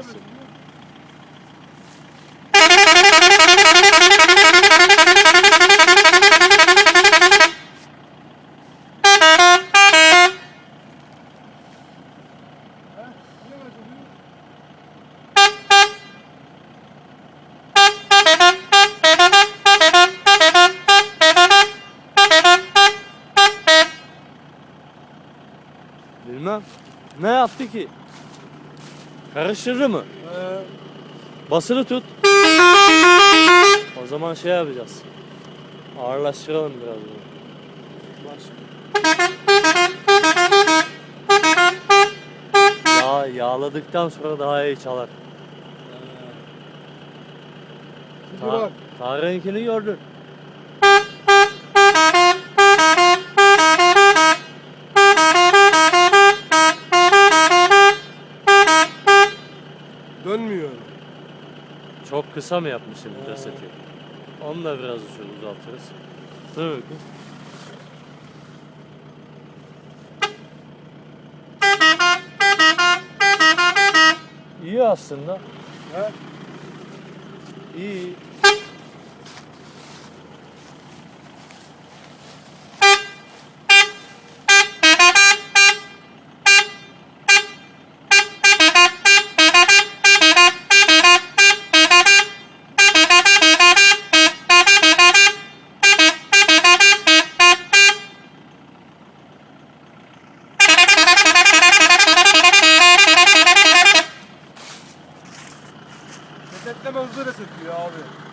gelsin. Bilmem. Ne yaptı ki? Karıştırdı mı? Basılı tut. O zaman şey yapacağız. Ağırlaştıralım biraz bunu. Yağladıktan sonra daha iyi çalar. Tarık'ınkini gördün. Dönmüyor. Çok kısa mı yapmışım kaseti? Onu da biraz uzatırız. Dur bakayım. İyi aslında. He? İyi. Resetleme hızlı resetliyor abi.